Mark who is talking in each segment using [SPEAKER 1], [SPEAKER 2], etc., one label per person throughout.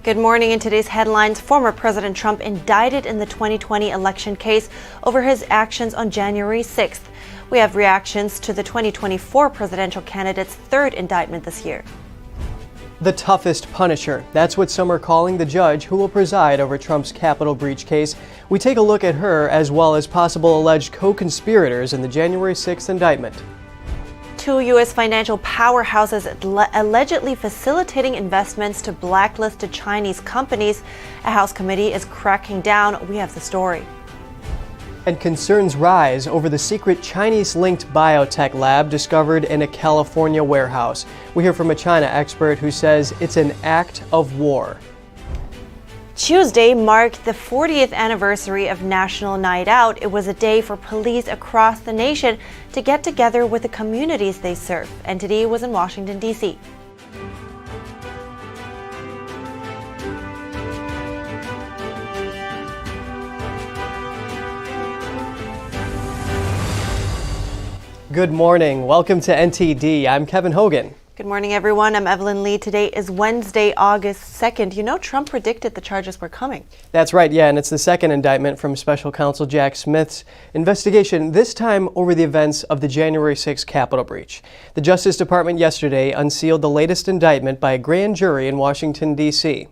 [SPEAKER 1] Good morning. In today's headlines, former President Trump indicted in the 2020 election case over his actions on January 6th. We have reactions to the 2024 presidential candidate's third indictment this year.
[SPEAKER 2] The toughest punisher. That's what some are calling the judge who will preside over Trump's Capitol breach case. We take a look at her as well as possible alleged co-conspirators in the January 6th indictment.
[SPEAKER 1] Two U.S. financial powerhouses allegedly facilitating investments to blacklisted Chinese companies. A House committee is cracking down. We have the story.
[SPEAKER 2] And concerns rise over the secret Chinese-linked biotech lab discovered in a California warehouse. We hear from a China expert who says it's an act of war.
[SPEAKER 1] Tuesday marked the 40th anniversary of National Night Out. It was a day for police across the nation to get together with the communities they serve. NTD was in Washington, D.C.
[SPEAKER 2] Good morning. Welcome to NTD. I'm Kevin Hogan.
[SPEAKER 1] Good morning, everyone. I'm Evelyn Lee. Today is Wednesday, August 2nd. You know, Trump predicted the charges were coming.
[SPEAKER 2] That's right, yeah, and it's the second indictment from Special Counsel Jack Smith's investigation, this time over the events of the January 6th Capitol breach. The Justice Department yesterday unsealed the latest indictment by a grand jury in Washington, D.C.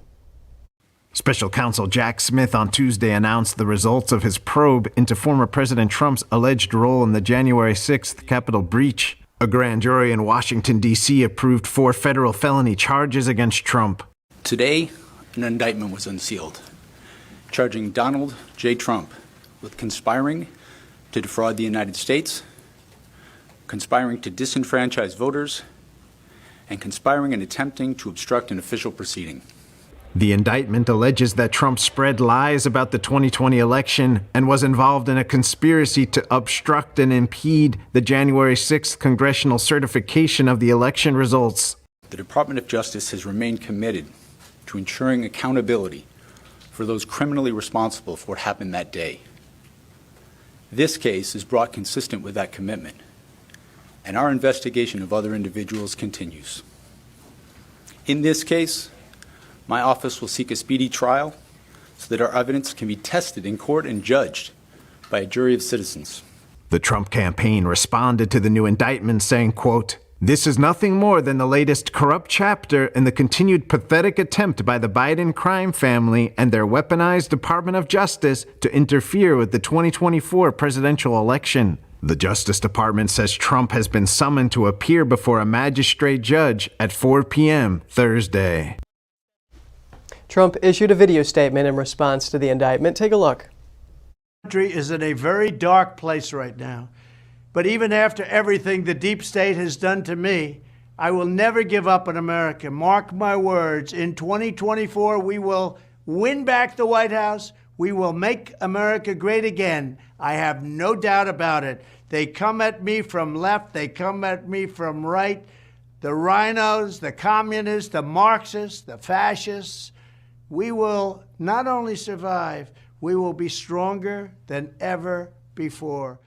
[SPEAKER 3] Special Counsel Jack Smith on Tuesday announced the results of his probe into former President Trump's alleged role in the January 6th Capitol breach. A grand jury in Washington, D.C. approved 4 federal felony charges against Trump.
[SPEAKER 4] Today, an indictment was unsealed, charging Donald J. Trump with conspiring to defraud the United States, conspiring to disenfranchise voters, and conspiring and attempting to obstruct an official proceeding.
[SPEAKER 3] The indictment alleges that Trump spread lies about the 2020 election and was involved in a conspiracy to obstruct and impede the January 6th congressional certification of the election results.
[SPEAKER 4] The Department of Justice has remained committed to ensuring accountability for those criminally responsible for what happened that day. This case is brought consistent with that commitment, and our investigation of other individuals continues. In this case, my office will seek a speedy trial so that our evidence can be tested in court and judged by a jury of citizens.
[SPEAKER 3] The Trump campaign responded to the new indictment saying, quote, "This is nothing more than the latest corrupt chapter in the continued pathetic attempt by the Biden crime family and their weaponized Department of Justice to interfere with the 2024 presidential election." The Justice Department says Trump has been summoned to appear before a magistrate judge at 4 p.m. Thursday.
[SPEAKER 2] Trump issued a video statement in response to the indictment. Take a look.
[SPEAKER 5] The country is in a very dark place right now. But even after everything the deep state has done to me, I will never give up on America. Mark my words, in 2024, we will win back the White House. We will make America great again. I have no doubt about it. They come at me from left. They come at me from right. The rhinos, the communists, the Marxists, the fascists. We will not only survive, we will be stronger than ever before.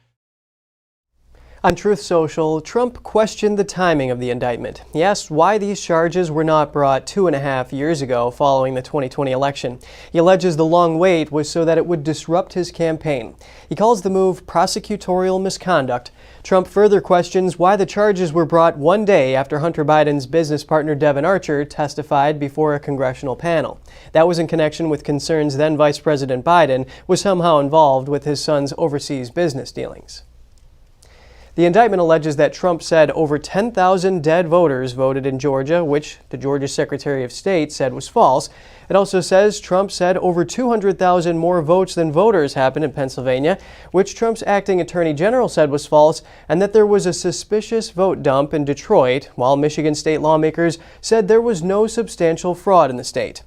[SPEAKER 2] On Truth Social, Trump questioned the timing of the indictment. He asked why these charges were not brought 2.5 years ago following the 2020 election. He alleges the long wait was so that it would disrupt his campaign. He calls the move prosecutorial misconduct. Trump further questions why the charges were brought one day after Hunter Biden's business partner Devon Archer testified before a congressional panel. That was in connection with concerns then Vice President Biden was somehow involved with his son's overseas business dealings. The indictment alleges that Trump said over 10,000 dead voters voted in Georgia, which the Georgia Secretary of State said was false. It also says Trump said over 200,000 more votes than voters happened in Pennsylvania, which Trump's acting attorney general said was false, and that there was a suspicious vote dump in Detroit, while Michigan state lawmakers said there was no substantial fraud in the state.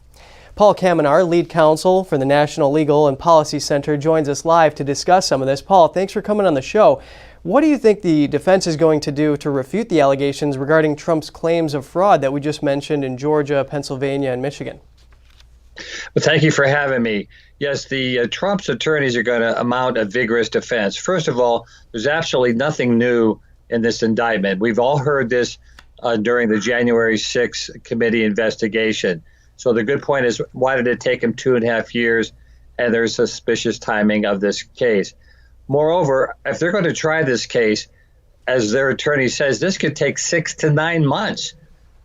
[SPEAKER 2] Paul Kamenar, lead counsel for the National Legal and Policy Center, joins us live to discuss some of this. Paul, thanks for coming on the show. What do you think the defense is going to do to refute the allegations regarding Trump's claims of fraud that we just mentioned in Georgia, Pennsylvania, and Michigan?
[SPEAKER 6] Well, thank you for having me. Yes, the Trump's attorneys are going to mount a vigorous defense. First of all, there's absolutely nothing new in this indictment. We've all heard this during the January 6th committee investigation. So the good point is, why did it take him 2.5 years? And there's suspicious timing of this case. Moreover, if they're going to try this case, as their attorney says, this could take 6 to 9 months.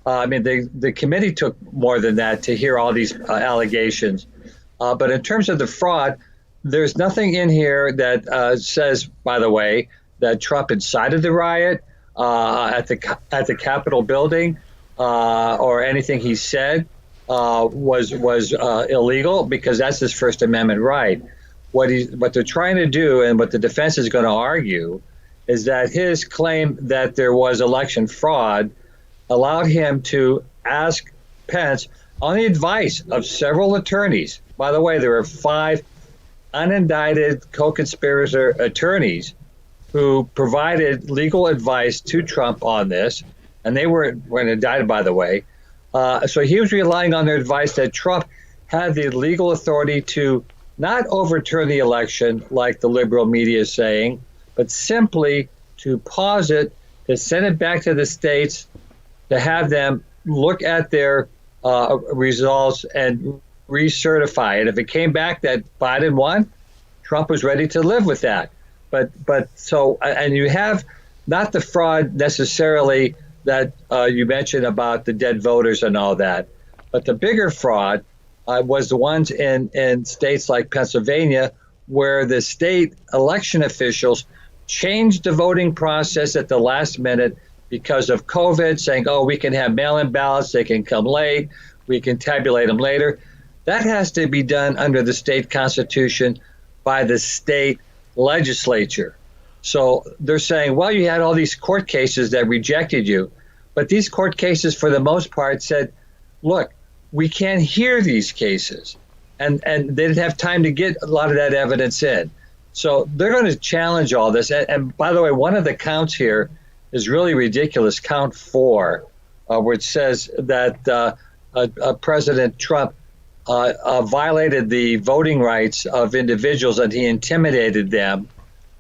[SPEAKER 6] I mean, the committee took more than that to hear all these allegations. But in terms of the fraud, there's nothing in here that says, by the way, that Trump incited the riot at the Capitol building or anything he said was illegal, because that's his First Amendment right. What they're trying to do, and what the defense is going to argue, is that his claim that there was election fraud allowed him to ask Pence, on the advice of several attorneys. By the way, there are 5 unindicted co-conspirator attorneys who provided legal advice to Trump on this, and they weren't indicted, by the way. So he was relying on their advice that Trump had the legal authority to not overturn the election, like the liberal media is saying, but simply to pause it, to send it back to the states, to have them look at their results and recertify it. If it came back that Biden won, Trump was ready to live with that. But so, and you have not the fraud necessarily that you mentioned about the dead voters and all that, but the bigger fraud was the ones in states like Pennsylvania, where the state election officials changed the voting process at the last minute because of COVID, saying, oh, we can have mail-in ballots, they can come late, we can tabulate them later. That has to be done under the state constitution by the state legislature. So they're saying, well, you had all these court cases that rejected you, but these court cases, for the most part, said, look, we can't hear these cases. And they didn't have time to get a lot of that evidence in. So they're going to challenge all this. And by the way, one of the counts here is really ridiculous, count 4, where it says that President Trump violated the voting rights of individuals and he intimidated them.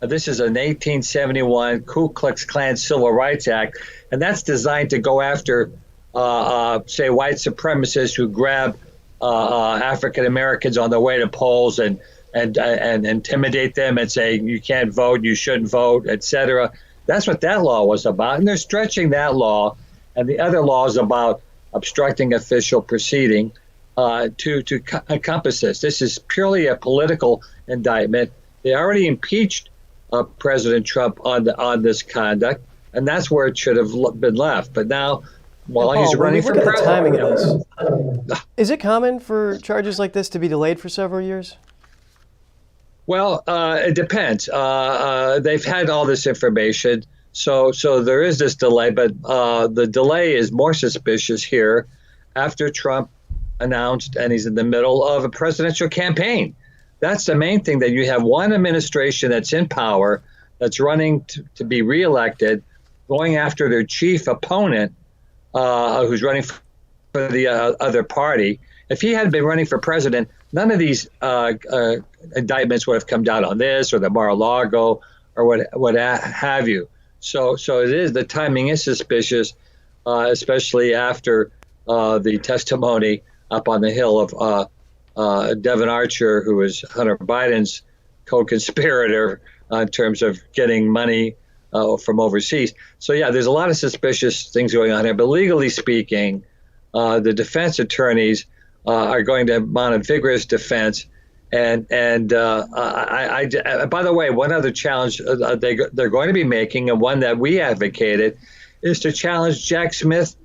[SPEAKER 6] This is an 1871 Ku Klux Klan Civil Rights Act, and that's designed to go after, say, white supremacists who grab African Americans on their way to polls and intimidate them and say, you can't vote, you shouldn't vote, etc. That's what that law was about. And they're stretching that law and the other laws about obstructing official proceeding to encompass this. This is purely a political indictment. They already impeached President Trump on this conduct, and that's where it should have been left. But now, while he's running for president,
[SPEAKER 2] the timing of this, is it common for charges like this to be delayed for several years?
[SPEAKER 6] Well, it depends. They've had all this information, so there is this delay, but the delay is more suspicious here after Trump announced, and he's in the middle of a presidential campaign. That's the main thing, that you have one administration that's in power, that's running to be reelected, going after their chief opponent, who's running for the other party. If he had been running for president, none of these indictments would have come down on this or the Mar-a-Lago or what have you. So it is, the timing is suspicious, especially after the testimony up on the Hill of Devin Archer, who was Hunter Biden's co-conspirator in terms of getting money from overseas. So yeah, there's a lot of suspicious things going on here. But legally speaking, the defense attorneys are going to mount a vigorous defense. And by the way, one other challenge they're going to be making, and one that we advocated, is to challenge Jack Smith's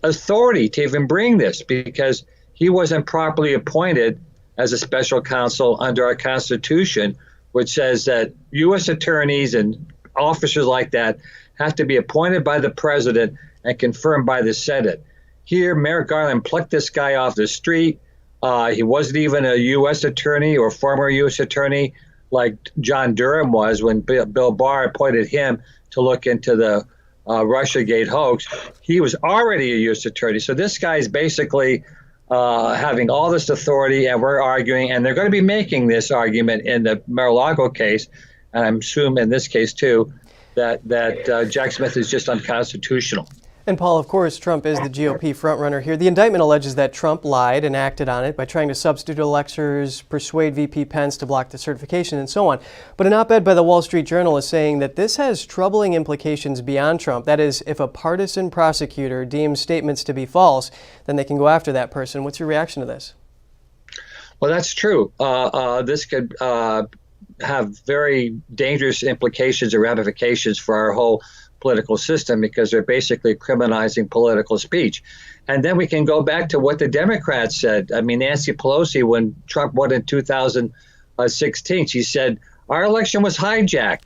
[SPEAKER 6] authority to even bring this, because he wasn't properly appointed as a special counsel under our Constitution, which says that U.S. attorneys and officers like that have to be appointed by the president and confirmed by the Senate. Here, Merrick Garland plucked this guy off the street. He wasn't even a U.S. attorney or former U.S. attorney like John Durham was when Bill Barr appointed him to look into the Russiagate hoax. He was already a U.S. attorney. So this guy is basically having all this authority, and we're arguing, and they're going to be making this argument in the Mar-a-Lago case, and I'm assuming in this case too, that Jack Smith is just unconstitutional.
[SPEAKER 2] And Paul, of course, Trump is the GOP frontrunner here. The indictment alleges that Trump lied and acted on it by trying to substitute electors, persuade VP Pence to block the certification, and so on. But an op-ed by the Wall Street Journal is saying that this has troubling implications beyond Trump. That is, if a partisan prosecutor deems statements to be false, then they can go after that person. What's your reaction to this?
[SPEAKER 6] Well, that's true. This could have very dangerous implications or ramifications for our whole political system, because they're basically criminalizing political speech. And then we can go back to what the Democrats said. I mean, Nancy Pelosi, when Trump won in 2016, she said, our election was hijacked.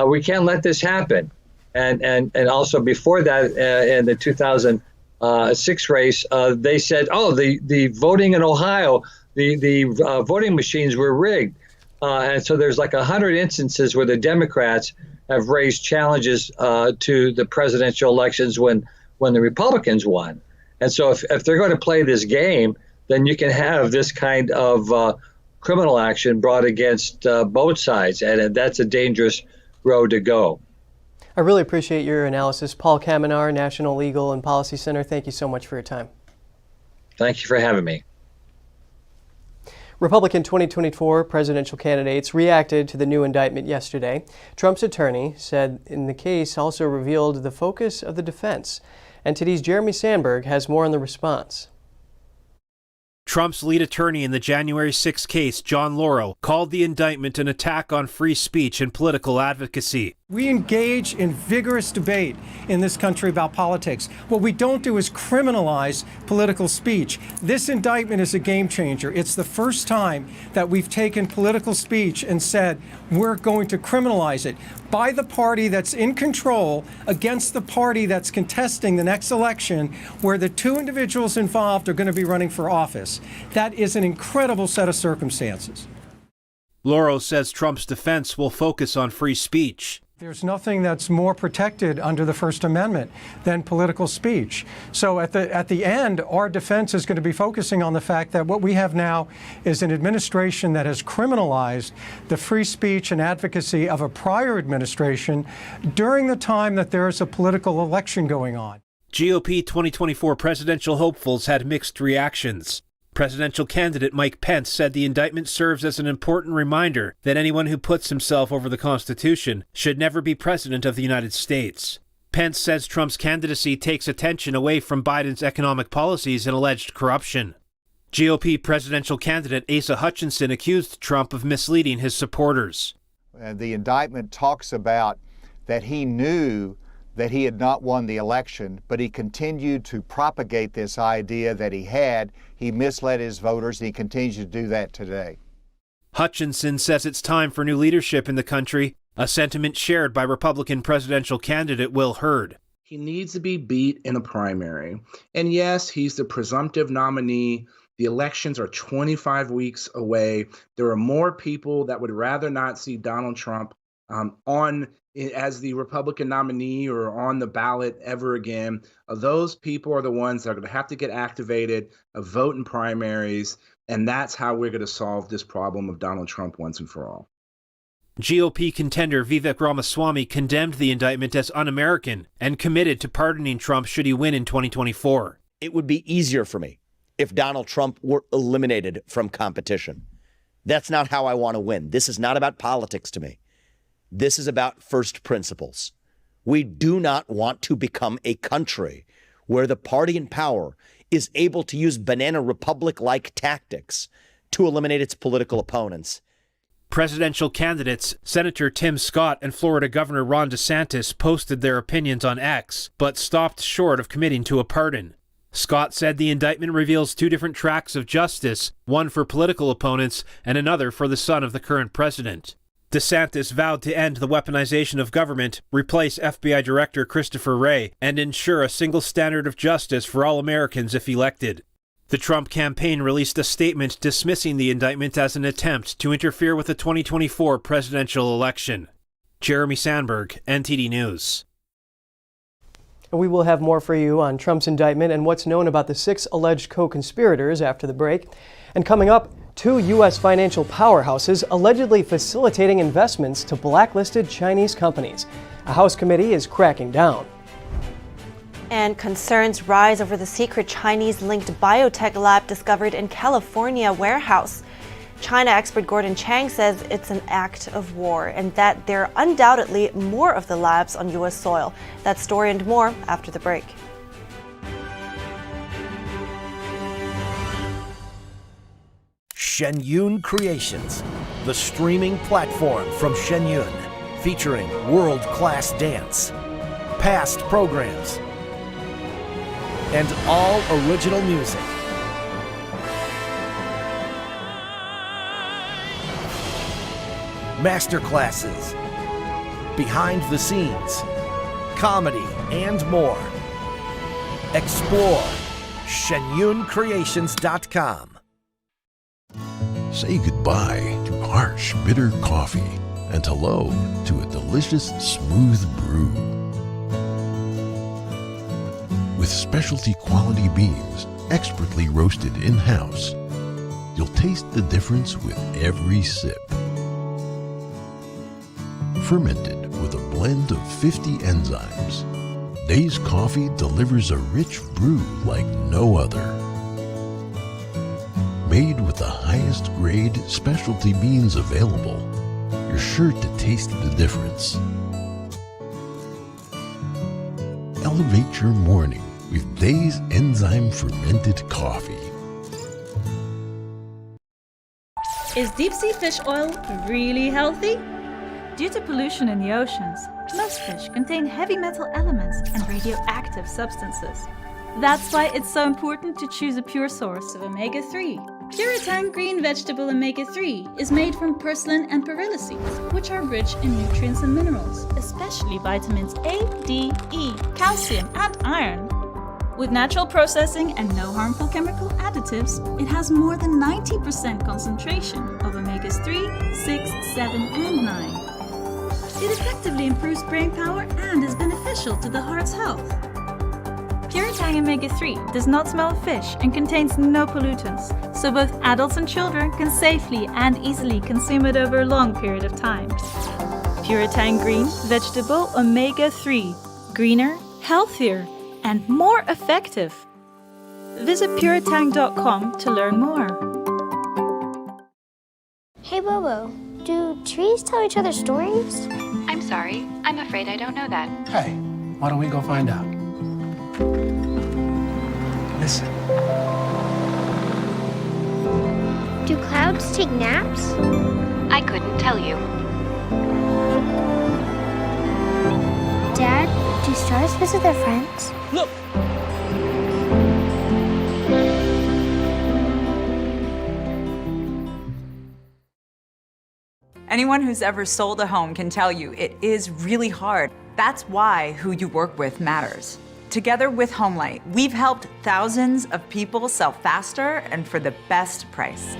[SPEAKER 6] We can't let this happen. And also before that, in the 2006 race, they said, oh, the voting in Ohio, the voting machines were rigged. And so there's like 100 instances where the Democrats have raised challenges to the presidential elections when the Republicans won. And so if they're going to play this game, then you can have this kind of criminal action brought against both sides. And that's a dangerous road to go.
[SPEAKER 2] I really appreciate your analysis. Paul Kamenar, National Legal and Policy Center, thank you so much for your time.
[SPEAKER 6] Thank you for having me.
[SPEAKER 2] Republican 2024 presidential candidates reacted to the new indictment yesterday. Trump's attorney said in the case also revealed the focus of the defense. NTD's Jeremy Sandberg has more on the response.
[SPEAKER 7] Trump's lead attorney in the January 6 case, John Lauro, called the indictment an attack on free speech and political advocacy.
[SPEAKER 8] We engage in vigorous debate in this country about politics. What we don't do is criminalize political speech. This indictment is a game changer. It's the first time that we've taken political speech and said we're going to criminalize it by the party that's in control against the party that's contesting the next election, where the two individuals involved are going to be running for office. That is an incredible set of circumstances.
[SPEAKER 7] Lauro says Trump's defense will focus on free speech.
[SPEAKER 8] There's nothing that's more protected under the First Amendment than political speech. So at the end, our defense is going to be focusing on the fact that what we have now is an administration that has criminalized the free speech and advocacy of a prior administration during the time that there is a political election going on.
[SPEAKER 7] GOP 2024 presidential hopefuls had mixed reactions. Presidential candidate Mike Pence said the indictment serves as an important reminder that anyone who puts himself over the Constitution should never be president of the United States. Pence says Trump's candidacy takes attention away from Biden's economic policies and alleged corruption. GOP presidential candidate Asa Hutchinson accused Trump of misleading his supporters.
[SPEAKER 9] The indictment talks about that he knew that he had not won the election, but he continued to propagate this idea that he had. He misled his voters, and he continues to do that today.
[SPEAKER 7] Hutchinson says it's time for new leadership in the country, a sentiment shared by Republican presidential candidate Will Hurd.
[SPEAKER 10] He needs to be beat in a primary. And yes, he's the presumptive nominee. The elections are 25 weeks away. There are more people that would rather not see Donald Trump as the Republican nominee or on the ballot ever again. Those people are the ones that are going to have to get activated, vote in primaries, and that's how we're going to solve this problem of Donald Trump once and for all.
[SPEAKER 7] GOP contender Vivek Ramaswamy condemned the indictment as un-American and committed to pardoning Trump should he win in 2024.
[SPEAKER 11] It would be easier for me if Donald Trump were eliminated from competition. That's not how I want to win. This is not about politics to me. This is about first principles. We do not want to become a country where the party in power is able to use banana republic-like tactics to eliminate its political opponents.
[SPEAKER 7] Presidential candidates Senator Tim Scott and Florida Governor Ron DeSantis posted their opinions on X, but stopped short of committing to a pardon. Scott said the indictment reveals two different tracks of justice, one for political opponents and another for the son of the current president. DeSantis vowed to end the weaponization of government, replace FBI Director Christopher Wray, and ensure a single standard of justice for all Americans if elected. The Trump campaign released a statement dismissing the indictment as an attempt to interfere with the 2024 presidential election. Jeremy Sandberg, NTD News.
[SPEAKER 2] We will have more for you on Trump's indictment and what's known about the 6 alleged co-conspirators after the break. And coming up, 2 U.S. financial powerhouses allegedly facilitating investments to blacklisted Chinese companies. A House committee is cracking down.
[SPEAKER 1] And concerns rise over the secret Chinese-linked biotech lab discovered in California warehouse. China expert Gordon Chang says it's an act of war and that there are undoubtedly more of the labs on U.S. soil. That story and more after the break.
[SPEAKER 12] Shen Yun Creations, the streaming platform from Shen Yun, featuring world-class dance, past programs, and all original music. Masterclasses, behind the scenes, comedy, and more. Explore shenyuncreations.com.
[SPEAKER 13] Say goodbye to harsh, bitter coffee and hello to a delicious, smooth brew. With specialty quality beans, expertly roasted in-house, you'll taste the difference with every sip. Fermented with a blend of 50 enzymes, Days Coffee delivers a rich brew like no other. Made with the highest grade specialty beans available, you're sure to taste the difference. Elevate your morning with Days Enzyme Fermented Coffee.
[SPEAKER 14] Is deep sea fish oil really healthy? Due to pollution in the oceans, most fish contain heavy metal elements and radioactive substances. That's why it's so important to choose a pure source of omega-3. Puritang green vegetable omega-3 is made from purslane and perilla seeds, which are rich in nutrients and minerals, especially vitamins A, D, E, calcium, and iron. With natural processing and no harmful chemical additives, it has more than 90% concentration of omegas-3, 6, 7, and 9. It effectively improves brain power and is beneficial to the heart's health. Puritang omega-3 does not smell of fish and contains no pollutants, so both adults and children can safely and easily consume it over a long period of time. Puritang green vegetable omega-3, greener, healthier, and more effective. Visit puritang.com to learn more.
[SPEAKER 15] Hey Bobo, do trees tell each other stories?
[SPEAKER 16] I'm sorry, I'm afraid I don't know that.
[SPEAKER 17] Hey, why don't we go find out? Listen.
[SPEAKER 15] Do clouds take naps?
[SPEAKER 16] I couldn't tell you.
[SPEAKER 15] Dad, do stars visit their friends?
[SPEAKER 17] Look!
[SPEAKER 18] Anyone who's ever sold a home can tell you it is really hard. That's why who you work with matters. Together with Homelight, we've helped thousands of people sell faster and for the best price.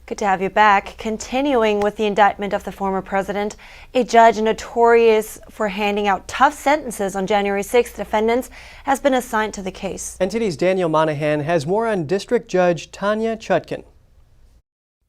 [SPEAKER 1] Good to have you back. Continuing with the indictment of the former president, a judge notorious for handing out tough sentences on January 6th defendants has been assigned to the case.
[SPEAKER 2] NTD's Daniel Monahan has more on District Judge Tanya Chutkan.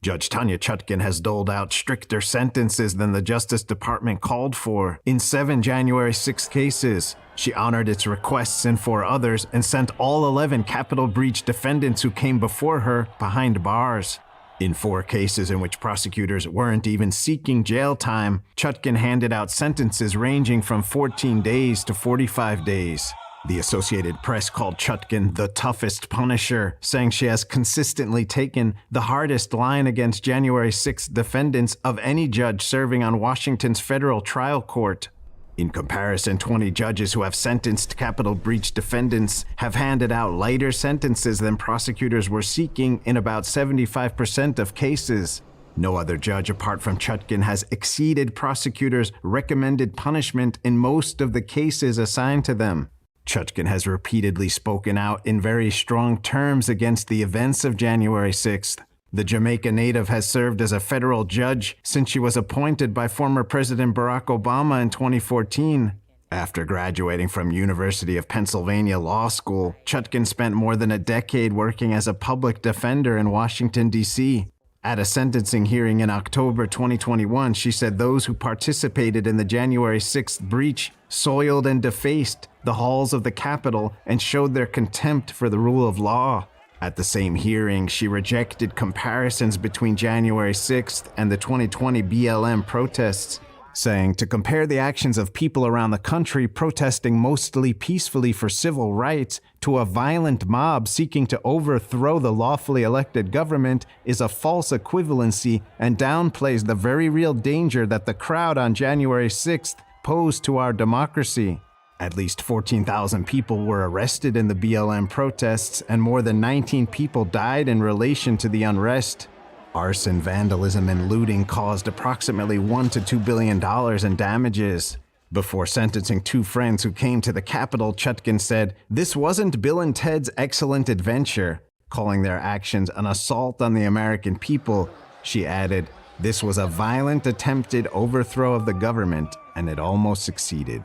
[SPEAKER 3] Judge Tanya Chutkan has doled out stricter sentences than the Justice Department called for in 7 January 6 cases. She honored its requests in 4 others and sent all 11 Capitol breach defendants who came before her behind bars. In 4 cases in which prosecutors weren't even seeking jail time, Chutkan handed out sentences ranging from 14 days to 45 days. The Associated Press called Chutkan the toughest punisher, saying she has consistently taken the hardest line against January 6th defendants of any judge serving on Washington's federal trial court. In comparison, 20 judges who have sentenced Capitol breach defendants have handed out lighter sentences than prosecutors were seeking in about 75% of cases. No other judge apart from Chutkan has exceeded prosecutors' recommended punishment in most of the cases assigned to them. Chutkan has repeatedly spoken out in very strong terms against the events of January 6th. The Jamaica native has served as a federal judge since she was appointed by former President Barack Obama in 2014. After graduating from University of Pennsylvania Law School, Chutkan spent more than a decade working as a public defender in Washington, D.C. At a sentencing hearing in October 2021, she said those who participated in the January 6th breach soiled and defaced the halls of the Capitol and showed their contempt for the rule of law. At the same hearing, she rejected comparisons between January 6th and the 2020 BLM protests, saying to compare the actions of people around the country protesting mostly peacefully for civil rights to a violent mob seeking to overthrow the lawfully elected government is a false equivalency and downplays the very real danger that the crowd on January 6th posed to our democracy. At least 14,000 people were arrested in the BLM protests, and more than 19 people died in relation to the unrest. Arson, vandalism, and looting caused approximately $1 to $2 billion in damages. Before sentencing two friends who came to the Capitol, Chutkan said, "This wasn't Bill and Ted's excellent adventure," calling their actions an assault on the American people. She added, "This was a violent attempted overthrow of the government, and it almost succeeded."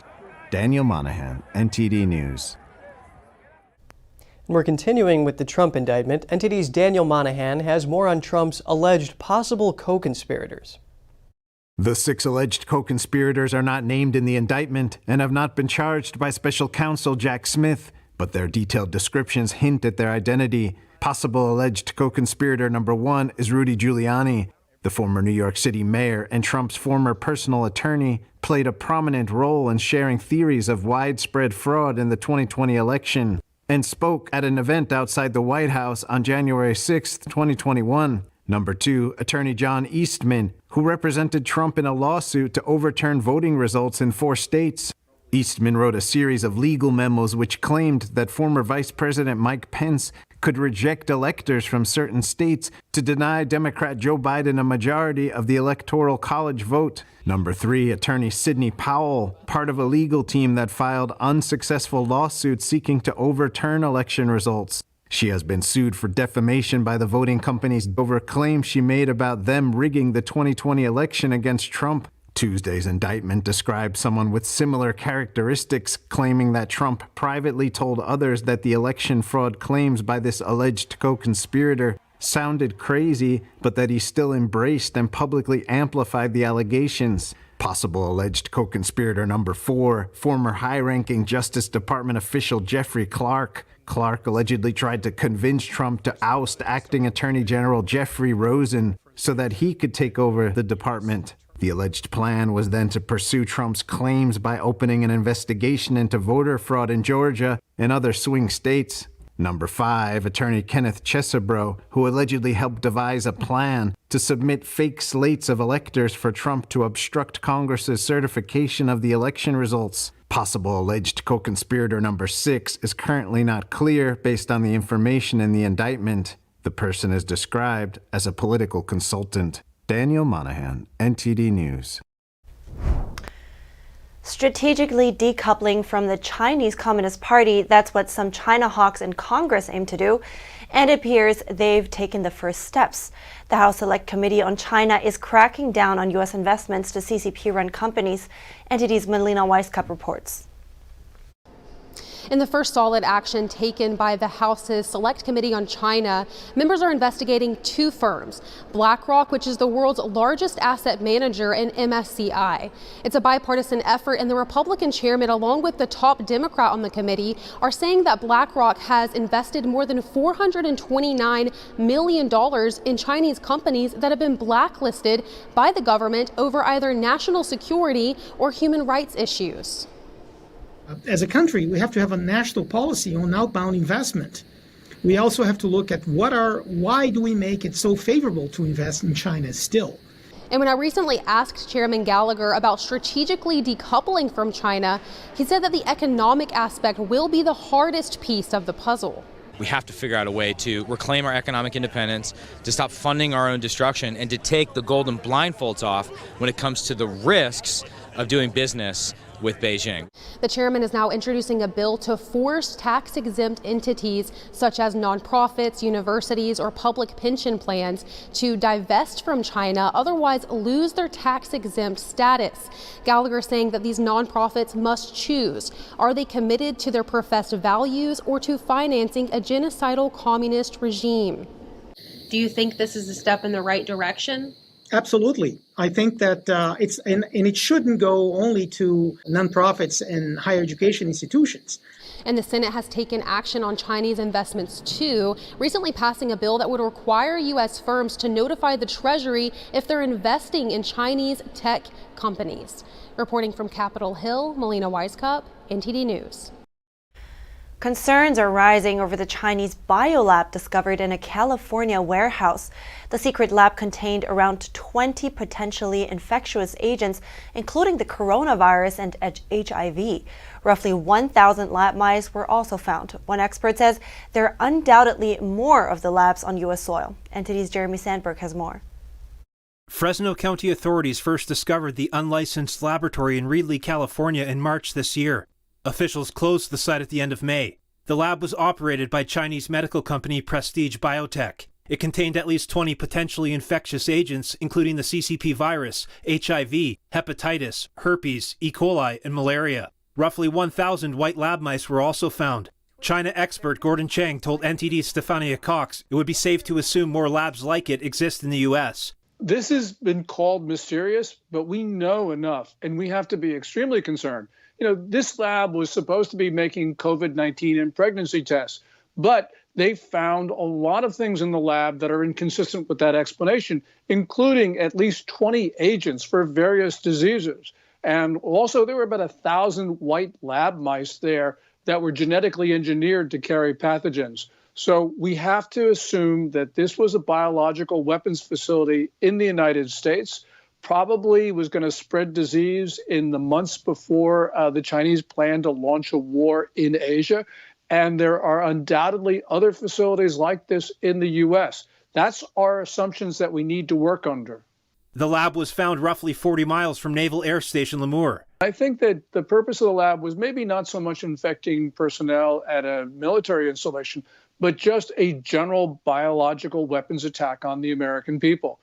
[SPEAKER 3] Daniel Monahan, NTD News.
[SPEAKER 2] We're continuing with the Trump indictment. NTD's Daniel Monahan has more on Trump's alleged possible co-conspirators.
[SPEAKER 3] The 6 alleged co-conspirators are not named in the indictment and have not been charged by special counsel Jack Smith, but their detailed descriptions hint at their identity. Possible alleged co-conspirator number 1 is Rudy Giuliani. The former New York City mayor and Trump's former personal attorney played a prominent role in sharing theories of widespread fraud in the 2020 election and spoke at an event outside the White House on January 6, 2021. Number 2, attorney John Eastman, who represented Trump in a lawsuit to overturn voting results in 4 states. Eastman wrote a series of legal memos which claimed that former Vice President Mike Pence could reject electors from certain states to deny Democrat Joe Biden a majority of the Electoral College vote. Number 3, attorney Sidney Powell, part of a legal team that filed unsuccessful lawsuits seeking to overturn election results. She has been sued for defamation by the voting companies over claims she made about them rigging the 2020 election against Trump. Tuesday's indictment described someone with similar characteristics, claiming that Trump privately told others that the election fraud claims by this alleged co-conspirator sounded crazy, but that he still embraced and publicly amplified the allegations. Possible alleged co-conspirator number 4, former high-ranking Justice Department official Jeffrey Clark. Clark allegedly tried to convince Trump to oust acting Attorney General Jeffrey Rosen so that he could take over the department. The alleged plan was then to pursue Trump's claims by opening an investigation into voter fraud in Georgia and other swing states. Number 5, attorney Kenneth Chesebro, who allegedly helped devise a plan to submit fake slates of electors for Trump to obstruct Congress's certification of the election results. Possible alleged co-conspirator number 6 is currently not clear based on the information in the indictment. The person is described as a political consultant. Daniel Monahan, NTD News.
[SPEAKER 1] Strategically decoupling from the Chinese Communist Party, that's what some China hawks in Congress aim to do, and it appears they've taken the first steps. The House Select Committee on China is cracking down on U.S. investments to CCP-run companies. NTD's Melina Weisskopf reports.
[SPEAKER 19] In the first solid action taken by the House's Select Committee on China, members are investigating 2 firms, BlackRock, which is the world's largest asset manager, and MSCI. It's a bipartisan effort, and the Republican chairman, along with the top Democrat on the committee, are saying that BlackRock has invested more than $429 million in Chinese companies that have been blacklisted by the government over either national security or human rights issues.
[SPEAKER 20] As a country, we have to have a national policy on outbound investment. We also have to look at why do we make it so favorable to invest in China still?
[SPEAKER 19] And when I recently asked Chairman Gallagher about strategically decoupling from China, he said that the economic aspect will be the hardest piece of the puzzle.
[SPEAKER 21] We have to figure out a way to reclaim our economic independence, to stop funding our own destruction, and to take the golden blindfolds off when it comes to the risks of doing business with Beijing.
[SPEAKER 19] The chairman is now introducing a bill to force tax-exempt entities such as nonprofits, universities, or public pension plans to divest from China, otherwise lose their tax-exempt status. Gallagher saying that these nonprofits must choose. Are they committed to their professed values or to financing a genocidal communist regime? Do you think this is a step in the right direction?
[SPEAKER 20] Absolutely. I think that and it shouldn't go only to nonprofits and higher education institutions.
[SPEAKER 19] And the Senate has taken action on Chinese investments too, recently passing a bill that would require U.S. firms to notify the Treasury if they're investing in Chinese tech companies. Reporting from Capitol Hill, Melina Weisskopf, NTD News.
[SPEAKER 1] Concerns are rising over the Chinese biolab discovered in a California warehouse. The secret lab contained around 20 potentially infectious agents, including the coronavirus and HIV. Roughly 1,000 lab mice were also found. One expert says there are undoubtedly more of the labs on U.S. soil. NTD's Jeremy Sandberg has more.
[SPEAKER 7] Fresno County authorities first discovered the unlicensed laboratory in Reedley, California in March this year. Officials closed the site at the end of May. The lab was operated by Chinese medical company Prestige Biotech. It contained at least 20 potentially infectious agents, including the CCP virus, HIV, hepatitis, herpes, E. coli, and malaria. Roughly 1,000 white lab mice were also found. China expert Gordon Chang told NTD's Stefania Cox it would be safe to assume more labs like it exist in the U.S.
[SPEAKER 4] This has been called mysterious, but we know enough, and we have to be extremely concerned. This lab was supposed to be making COVID-19 and pregnancy tests, but they found a lot of things in the lab that are inconsistent with that explanation, including at least 20 agents for various diseases. And also, there were about 1,000 white lab mice there that were genetically engineered to carry pathogens. So we have to assume that this was a biological weapons facility in the United States, probably was going to spread disease in the months before the Chinese planned to launch a war in Asia. And there are undoubtedly other facilities like this in the U.S. That's our assumptions that we need to work under.
[SPEAKER 7] The lab was found roughly 40 miles from Naval Air Station Lemoore.
[SPEAKER 4] I think that the purpose of the lab was maybe not so much infecting personnel at a military installation, but just a general biological weapons attack on the American people.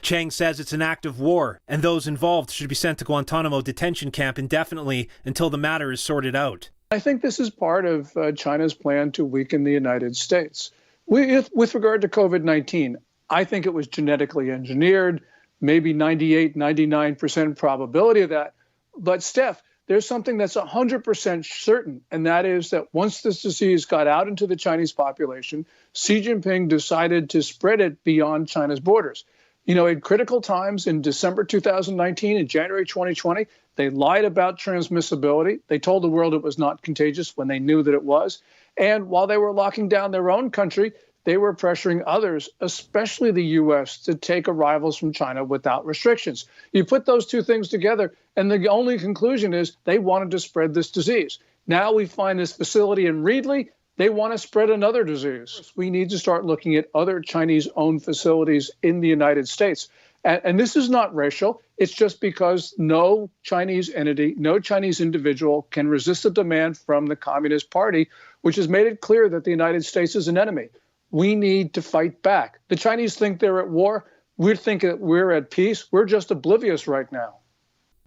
[SPEAKER 7] Chang says it's an act of war, and those involved should be sent to Guantanamo detention camp indefinitely until the matter is sorted out.
[SPEAKER 4] I think this is part of China's plan to weaken the United States. With regard to COVID-19, I think it was genetically engineered, maybe 98, 99% probability of that. But Steph, there's something that's 100% certain, and that is that once this disease got out into the Chinese population, Xi Jinping decided to spread it beyond China's borders. At critical times in December 2019 and January 2020, they lied about transmissibility. They told the world it was not contagious when they knew that it was. And while they were locking down their own country, they were pressuring others, especially the U.S., to take arrivals from China without restrictions. You put those two things together, and the only conclusion is they wanted to spread this disease. Now we find this facility in Reedley. They want to spread another disease. We need to start looking at other Chinese-owned facilities in the United States. And this is not racial. It's just because no Chinese entity, no Chinese individual can resist the demand from the Communist Party, which has made it clear that the United States is an enemy. We need to fight back. The Chinese think they're at war. We think that we're at peace. We're just oblivious right now.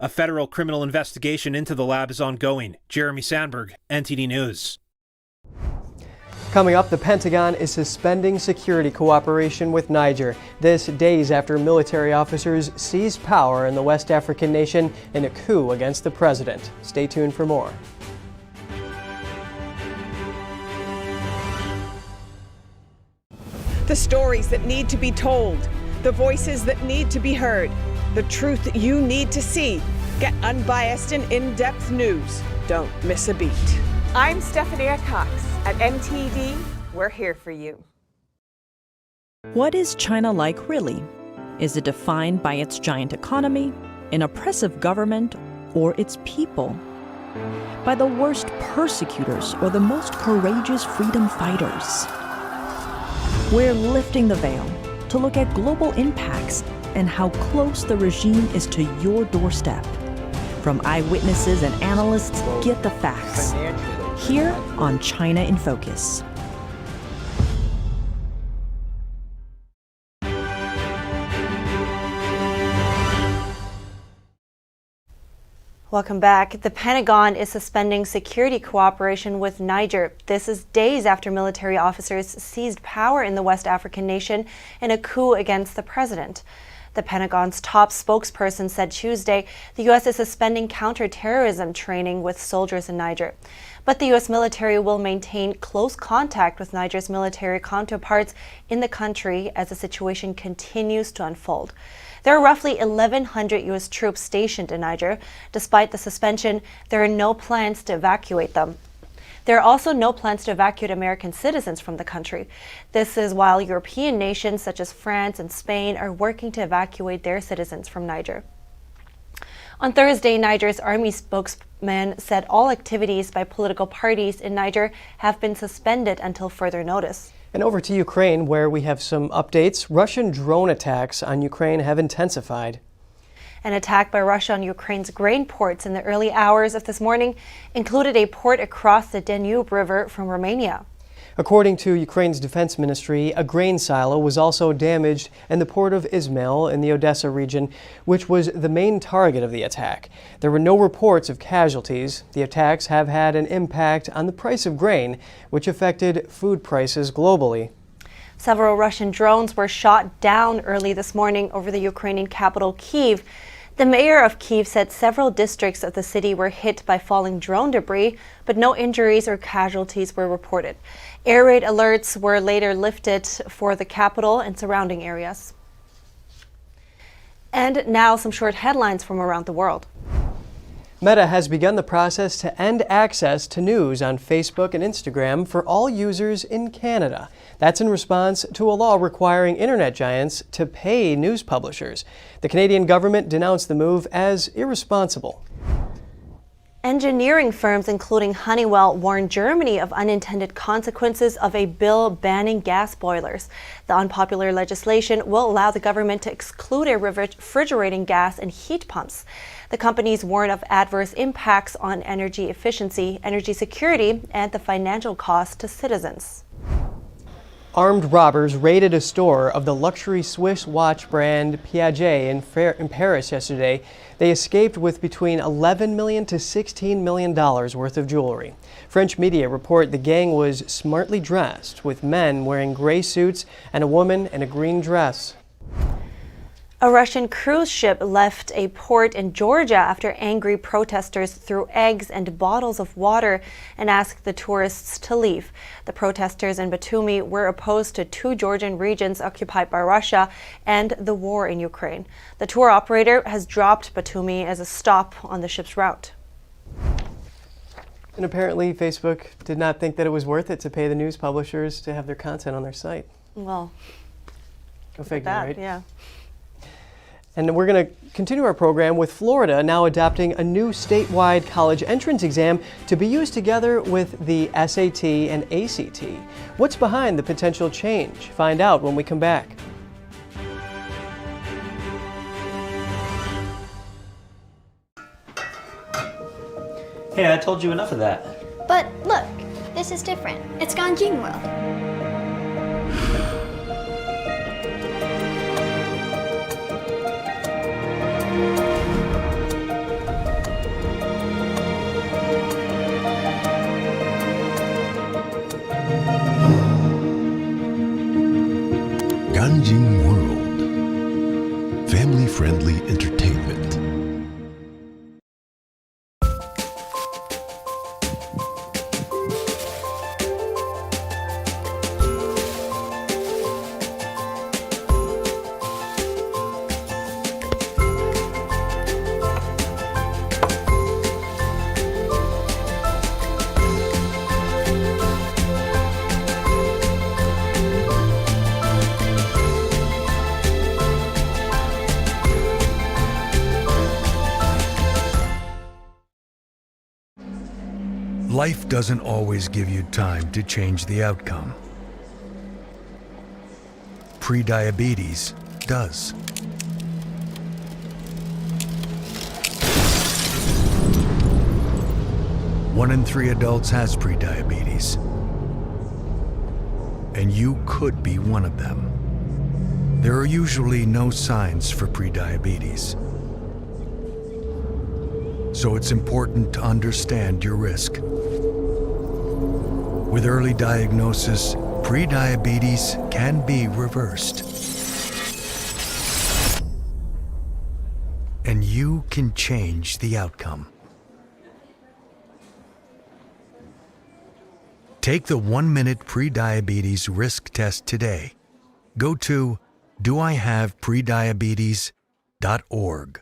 [SPEAKER 7] A federal criminal investigation into the lab is ongoing. Jeremy Sandberg, NTD News.
[SPEAKER 2] Coming up, the Pentagon is suspending security cooperation with Niger. This days after military officers seized power in the West African nation in a coup against the president. Stay tuned for more.
[SPEAKER 22] The stories that need to be told, the voices that need to be heard, the truth that you need to see. Get unbiased and in-depth news. Don't miss a beat. I'm Stefania Cox. At NTD, we're here for you.
[SPEAKER 23] What is China like really? Is it defined by its giant economy, an oppressive government, or its people? By the worst persecutors or the most courageous freedom fighters? We're lifting the veil to look at global impacts and how close the regime is to your doorstep. From eyewitnesses and analysts, get the facts. Here on China in Focus.
[SPEAKER 1] Welcome back. The Pentagon is suspending security cooperation with Niger. This is days after military officers seized power in the West African nation in a coup against the president. The Pentagon's top spokesperson said Tuesday the U.S. is suspending counterterrorism training with soldiers in Niger. But the U.S. military will maintain close contact with Niger's military counterparts in the country as the situation continues to unfold. There are roughly 1,100 U.S. troops stationed in Niger. Despite the suspension, there are no plans to evacuate them. There are also no plans to evacuate American citizens from the country. This is while European nations such as France and Spain are working to evacuate their citizens from Niger. On Thursday, Niger's army spokesman said all activities by political parties in Niger have been suspended until further notice.
[SPEAKER 2] And over to Ukraine, where we have some updates. Russian drone attacks on Ukraine have intensified.
[SPEAKER 1] An attack by Russia on Ukraine's grain ports in the early hours of this morning included a port across the Danube River from Romania.
[SPEAKER 2] According to Ukraine's defense ministry, a grain silo was also damaged in the port of Izmail in the Odessa region, which was the main target of the attack. There were no reports of casualties. The attacks have had an impact on the price of grain, which affected food prices globally.
[SPEAKER 1] Several Russian drones were shot down early this morning over the Ukrainian capital, Kyiv. The mayor of Kyiv said several districts of the city were hit by falling drone debris, but no injuries or casualties were reported. Air raid alerts were later lifted for the capital and surrounding areas. And now some short headlines from around the world.
[SPEAKER 2] Meta has begun the process to end access to news on Facebook and Instagram for all users in Canada. That's in response to a law requiring internet giants to pay news publishers. The Canadian government denounced the move as irresponsible.
[SPEAKER 1] Engineering firms, including Honeywell, warned Germany of unintended consequences of a bill banning gas boilers. The unpopular legislation will allow the government to exclude a refrigerating gas and heat pumps. The companies warn of adverse impacts on energy efficiency, energy security, and the financial cost to citizens.
[SPEAKER 2] Armed robbers raided a store of the luxury Swiss watch brand Piaget in Paris yesterday. They escaped with between $11 million to $16 million worth of jewelry. French media report the gang was smartly dressed, with men wearing gray suits and a woman in a green dress.
[SPEAKER 1] A Russian cruise ship left a port in Georgia after angry protesters threw eggs and bottles of water and asked the tourists to leave. The protesters in Batumi were opposed to two Georgian regions occupied by Russia and the war in Ukraine. The tour operator has dropped Batumi as a stop on the ship's route.
[SPEAKER 2] And apparently Facebook did not think that it was worth it to pay the news publishers to have their content on their site.
[SPEAKER 1] Well,
[SPEAKER 2] go figure, right?
[SPEAKER 1] Yeah.
[SPEAKER 2] And we're going to continue our program with Florida now adopting a new statewide college entrance exam to be used together with the SAT and ACT. What's behind the potential change? Find out when we come back.
[SPEAKER 5] Hey, I told you enough of that.
[SPEAKER 15] But look, this is different. It's Ganjing World.
[SPEAKER 13] Ganjing World. Family-friendly entertainment.
[SPEAKER 6] Life doesn't always give you time to change the outcome. Prediabetes does. One in 3 adults has prediabetes, and you could be one of them. There are usually no signs for prediabetes. So it's important to understand your risk. With early diagnosis, prediabetes can be reversed. And you can change the outcome. Take the 1-minute prediabetes risk test today. Go to doihaveprediabetes.org.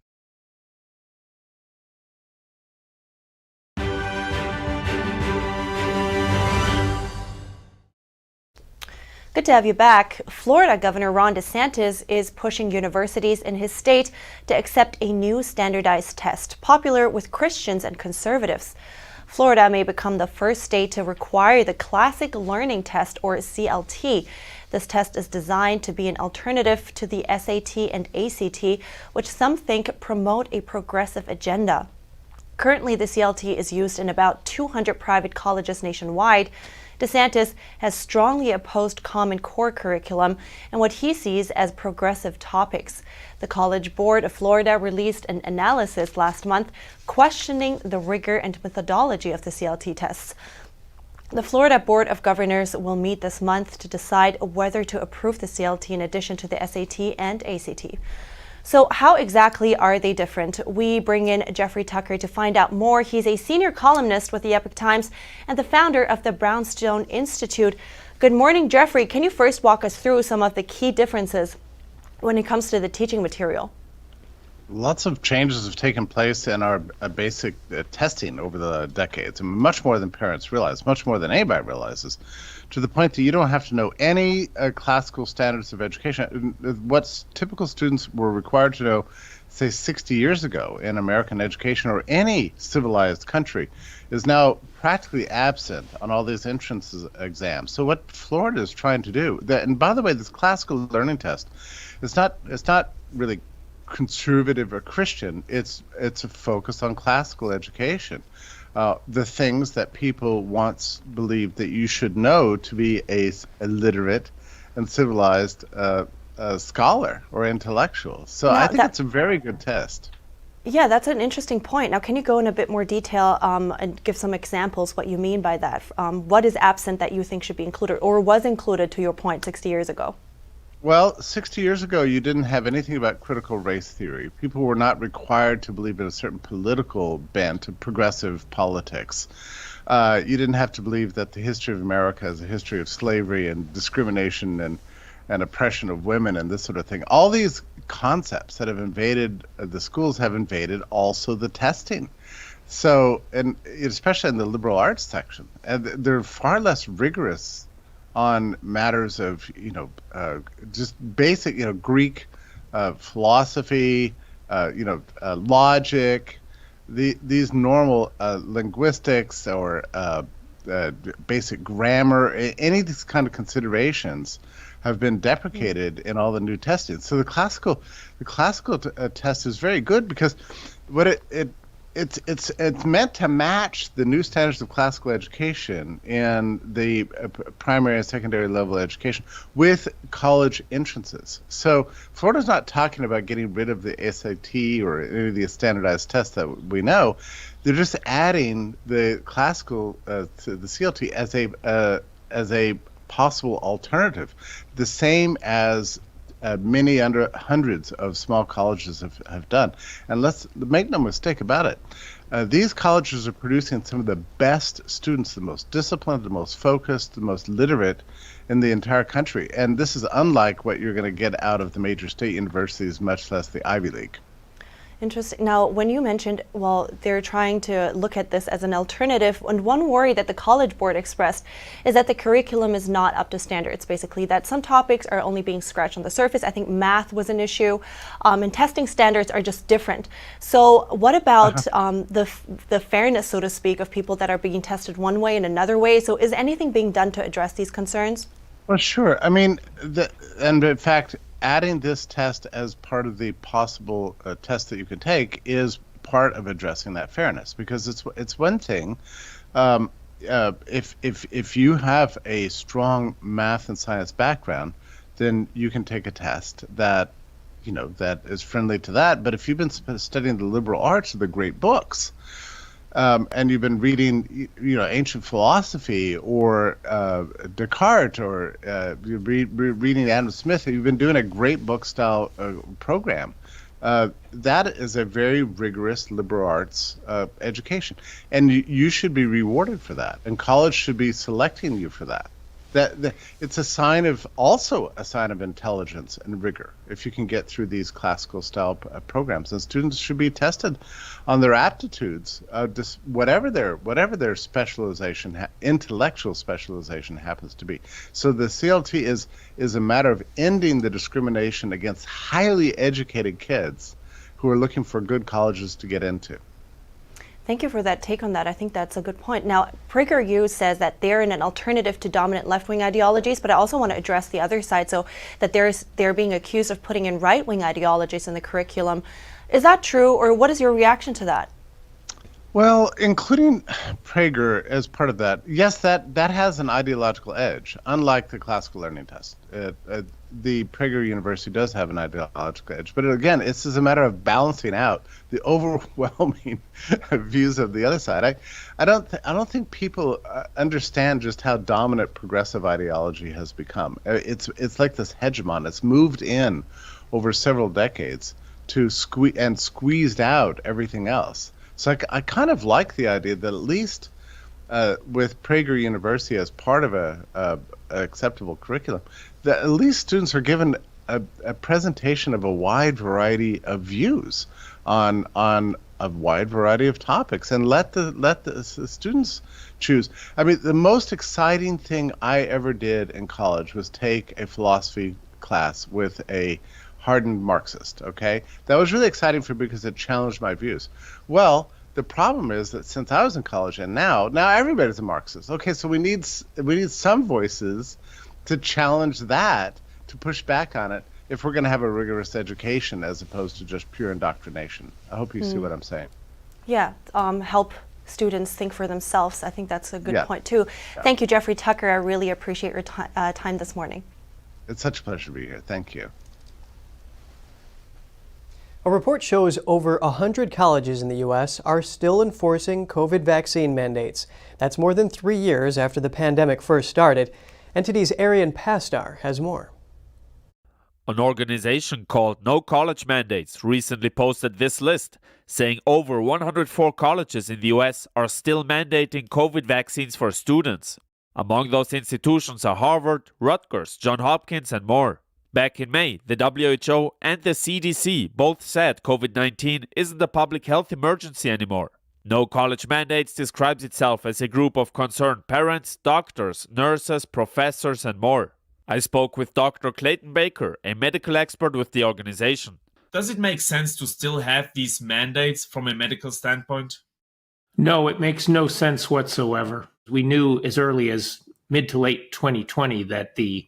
[SPEAKER 1] Good to have you back. Florida Governor Ron DeSantis is pushing universities in his state to accept a new standardized test, popular with Christians and conservatives. Florida may become the first state to require the Classic Learning Test, or CLT. This test is designed to be an alternative to the SAT and ACT, which some think promote a progressive agenda. Currently, the CLT is used in about 200 private colleges nationwide. DeSantis has strongly opposed Common Core curriculum and what he sees as progressive topics. The College Board of Florida released an analysis last month questioning the rigor and methodology of the CLT tests. The Florida Board of Governors will meet this month to decide whether to approve the CLT in addition to the SAT and ACT. So how exactly are they different? We bring in Jeffrey Tucker to find out more. He's a senior columnist with the Epoch Times and the founder of the Brownstone Institute. Good morning, Jeffrey. Can you first walk us through some of the key differences when it comes to the teaching material?
[SPEAKER 8] Lots of changes have taken place in our basic testing over the decades, and much more than parents realize, much more than anybody realizes, to the point that you don't have to know any classical standards of education. What typical students were required to know, say, 60 years ago in American education or any civilized country is now practically absent on all these entrance exams. So what Florida is trying to do, and by the way, this classical learning test, it's not really conservative or Christian. It's a focus on classical education. The things that people once believed that you should know to be a literate and civilized scholar or intellectual. So I think it's a very good test.
[SPEAKER 1] Yeah, that's an interesting point. Now, can you go in a bit more detail and give some examples what you mean by that? What is absent that you think should be included or was included, to your point, 60 years ago?
[SPEAKER 8] Well, 60 years ago, you didn't have anything about critical race theory. People were not required to believe in a certain political bent of progressive politics. You didn't have to believe that the history of America is a history of slavery and discrimination and oppression of women and this sort of thing. All these concepts that have invaded the schools have invaded also the testing. So, and especially in the liberal arts section, and they're far less rigorous on matters of, just basic, Greek philosophy, logic, these normal linguistics or basic grammar, any of these kind of considerations have been deprecated in all the new testing. So the classical test is very good because what it's meant to match the new standards of classical education in the primary and secondary level education with college entrances. So Florida's not talking about getting rid of the SAT or any of the standardized tests that we know. They're just adding the classical to the CLT as a possible alternative, the same as many hundreds of small colleges have done. And let's make no mistake about it. These colleges are producing some of the best students, the most disciplined, the most focused, the most literate in the entire country. And this is unlike what you're going to get out of the major state universities, much less the Ivy League.
[SPEAKER 1] Interesting. Now, when you mentioned, they're trying to look at this as an alternative, and one worry that the College Board expressed is that the curriculum is not up to standards, basically, that some topics are only being scratched on the surface. I think math was an issue, and testing standards are just different. So what about the fairness, so to speak, of people that are being tested one way and another way? So is anything being done to address these concerns?
[SPEAKER 8] Well, sure. I mean, and in fact, adding this test as part of the possible test that you can take is part of addressing that fairness, because it's one thing if you have a strong math and science background, then you can take a test that that is friendly to that. But if you've been studying the liberal arts or the great books, and you've been reading, ancient philosophy or Descartes, or you're reading Adam Smith, you've been doing a great book style program. That is a very rigorous liberal arts education, and you should be rewarded for that, and college should be selecting you for that. It's also a sign of intelligence and rigor if you can get through these classical style programs, and students should be tested on their aptitudes, whatever their specialization, intellectual specialization happens to be. So the CLT is a matter of ending the discrimination against highly educated kids who are looking for good colleges to get into.
[SPEAKER 1] Thank you for that take on that. I think that's a good point. Now, PragerU says that they're an alternative to dominant left-wing ideologies, but I also want to address the other side, so that they're being accused of putting in right-wing ideologies in the curriculum. Is that true, or what is your reaction to that?
[SPEAKER 8] Well, including Prager as part of that, yes, that has an ideological edge, unlike the classical learning test. The Prager University does have an ideological edge, but again, this is a matter of balancing out the overwhelming views of the other side. I don't think people understand just how dominant progressive ideology has become. It's like this hegemon. It's moved in over several decades to squeezed out everything else. So I kind of like the idea that at least with Prager University as part of a acceptable curriculum, that at least students are given a presentation of a wide variety of views on a wide variety of topics, and let the students choose. I mean, the most exciting thing I ever did in college was take a philosophy class with a hardened Marxist, okay? That was really exciting for me because it challenged my views. Well, the problem is that since I was in college and now everybody's a Marxist. Okay, so we need some voices to challenge that, to push back on it, if we're going to have a rigorous education as opposed to just pure indoctrination. I hope you see what I'm saying.
[SPEAKER 1] Yeah, help students think for themselves. I think that's a good point too.
[SPEAKER 8] Yeah.
[SPEAKER 1] Thank you, Jeffrey Tucker. I really appreciate your time this morning.
[SPEAKER 8] It's such a pleasure to be here. Thank you.
[SPEAKER 2] A report shows over 100 colleges in the U.S. are still enforcing COVID vaccine mandates. That's more than 3 years after the pandemic first started. NTD's Arian Pastar has more.
[SPEAKER 9] An organization called No College Mandates recently posted this list, saying over 104 colleges in the U.S. are still mandating COVID vaccines for students. Among those institutions are Harvard, Rutgers, Johns Hopkins, and more. Back in May, the WHO and the CDC both said COVID-19 isn't a public health emergency anymore. No College Mandates describes itself as a group of concerned parents, doctors, nurses, professors, and more. I spoke with Dr. Clayton Baker, a medical expert with the organization.
[SPEAKER 10] Does it make sense to still have these mandates from a medical standpoint?
[SPEAKER 11] No, it makes no sense whatsoever. We knew as early as mid to late 2020 that the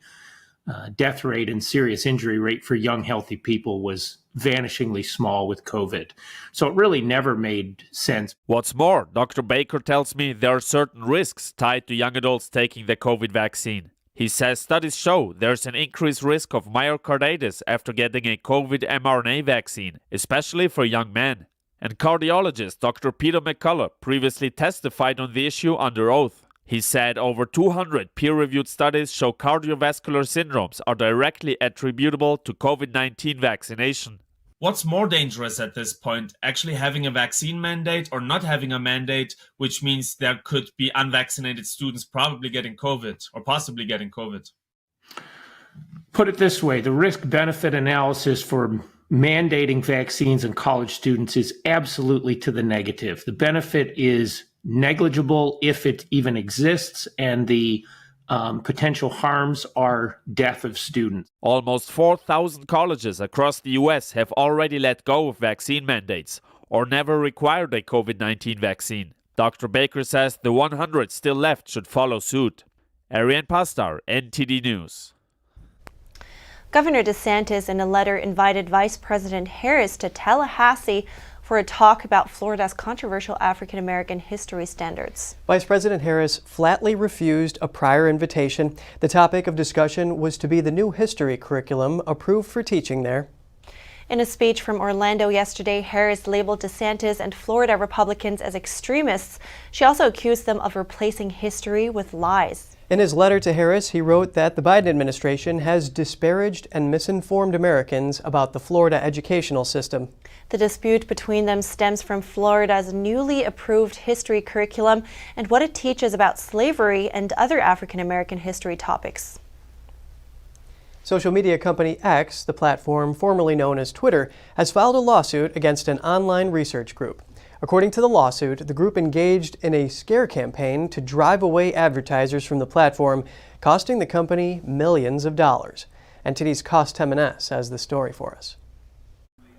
[SPEAKER 11] death rate and serious injury rate for young, healthy people was vanishingly small with COVID. So it really never made sense.
[SPEAKER 9] What's more, Dr. Baker tells me there are certain risks tied to young adults taking the COVID vaccine. He says studies show there's an increased risk of myocarditis after getting a COVID mRNA vaccine, especially for young men. And cardiologist Dr. Peter McCullough previously testified on the issue under oath. He said over 200 peer-reviewed studies show cardiovascular syndromes are directly attributable to COVID-19 vaccination.
[SPEAKER 10] What's more dangerous at this point, actually having a vaccine mandate or not having a mandate, which means there could be unvaccinated students probably getting COVID or possibly getting COVID?
[SPEAKER 11] Put it this way, the risk-benefit analysis for mandating vaccines in college students is absolutely to the negative. The benefit is negligible if it even exists, and the potential harms are death of students.
[SPEAKER 9] Almost 4,000 colleges across the U.S. have already let go of vaccine mandates or never required a COVID-19 vaccine. Dr. Baker says the 100 still left should follow suit. Arian Pastar, NTD News.
[SPEAKER 1] Governor DeSantis, in a letter, invited Vice President Harris to Tallahassee for a talk about Florida's controversial African-American history standards.
[SPEAKER 2] Vice President Harris flatly refused a prior invitation. The topic of discussion was to be the new history curriculum approved for teaching there.
[SPEAKER 1] In a speech from Orlando yesterday, Harris labeled DeSantis and Florida Republicans as extremists. She also accused them of replacing history with lies.
[SPEAKER 2] In his letter to Harris, he wrote that the Biden administration has disparaged and misinformed Americans about the Florida educational system.
[SPEAKER 1] The dispute between them stems from Florida's newly approved history curriculum and what it teaches about slavery and other African American history topics.
[SPEAKER 2] Social media company X, the platform formerly known as Twitter, has filed a lawsuit against an online research group. According to the lawsuit, the group engaged in a scare campaign to drive away advertisers from the platform, costing the company millions of dollars. NTD's Suspends has the story for us.